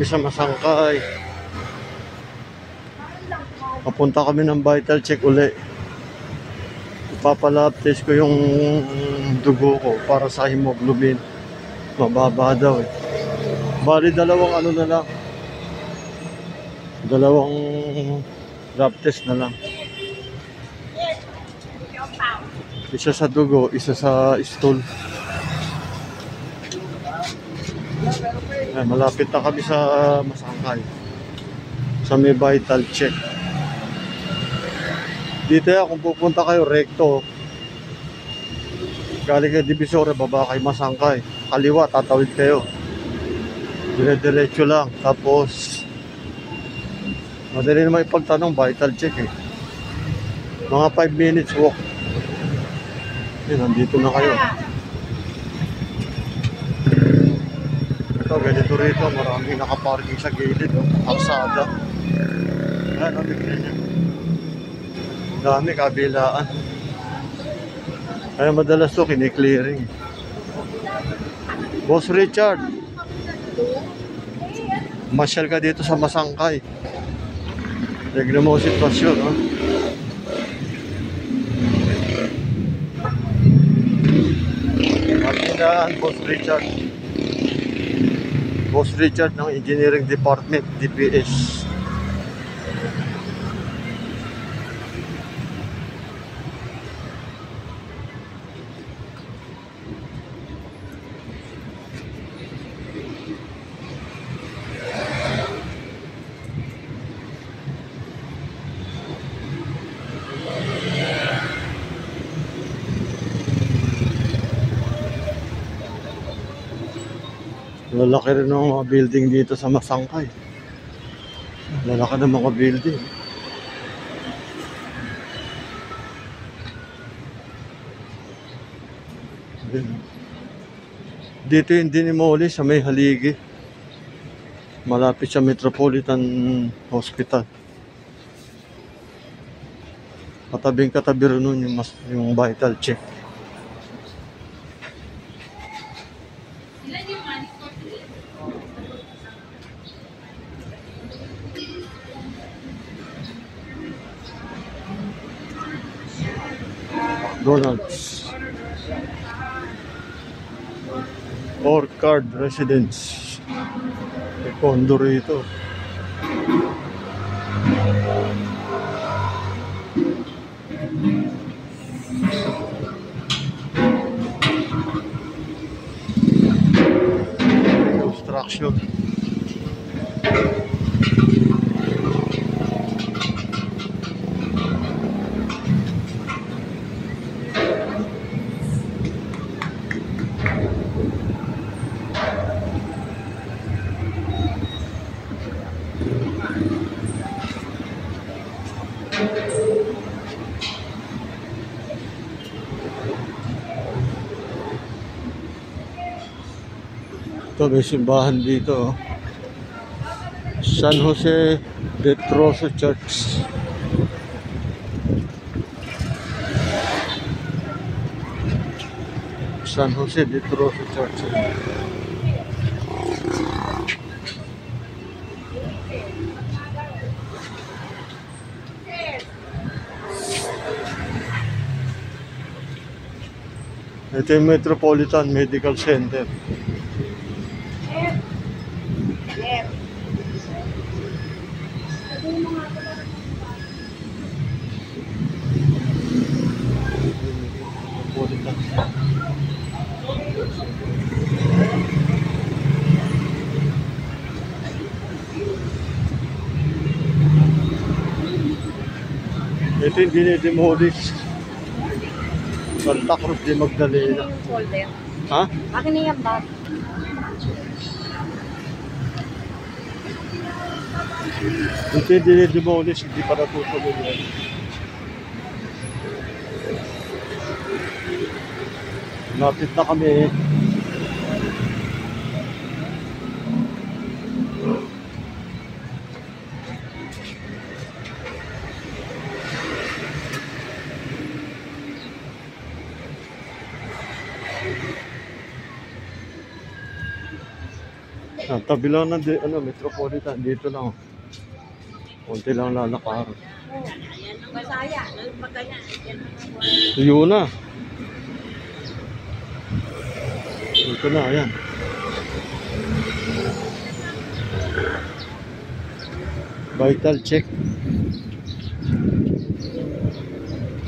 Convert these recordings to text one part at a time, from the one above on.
Kami sa Masangkay. Papunta kami ng vital check uli. Ipapalab test ko yung dugo ko para sa hemoglobin. Mababa daw eh. Bali dalawang ano na lang. Dalawang lab test na lang. Isa sa dugo, isa sa stool. Ay, malapit na kami sa Masangkay. Sa may vital check. Dito yan, kung pupunta kayo, recto. Galing kayo Divisoria, baba kayo Masangkay. Kaliwa, tatawid kayo. Dire-diretso lang. Tapos, madali naman ipagtanong, vital check eh. Mga 5 minutes walk. Nandito na kayo. Ito, ganito rito. Maraming nakaparking sa gilid. Kalsada. Ayan, nabigyan niya. Dami, kabilaan. Kaya madalas ito, kiniklearing. Boss Richard, masyal ka dito sa Masangkay. Tignan mo ang sitwasyon, ha? Kabilaan, Boss Richard. Boss Richard ng Engineering Department, DPS. Lalaki rin ng mga building dito sa Masangkay. Lalaki ng mga building. Dito yung dinimoli sa may Haligi. Malapit sa Metropolitan Hospital. Katabing-katabi rin nun yung vital check. McDonald's. Orchard Residence. May condo rito. Construction. Ito, may simbahan dito. San Jose de Trozo Church. San Jose de Trozo Church. Ito yung Metropolitan Medical Center. Ito yung dinidemolish. Santa Cruz de Magdalena. Ha? Akin na yung bag. Ito yung dinidemolish, hindi pa natutuloy yan. Lapit na kami. Tabi lang ng Metropolitan. Dito lang. Konti lang lalakaran. Masaya. Magkanya. Tuyo na. Dito na, ayan. Vital check.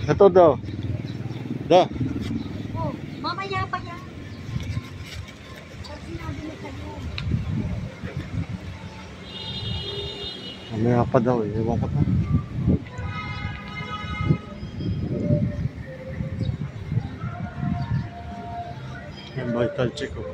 Ito daw. Da. Oh, mamaya pa yan. Pag sinabi mo sa'yo. Mamaya pa daw eh. Ewan ko na. Yan, vital check oh.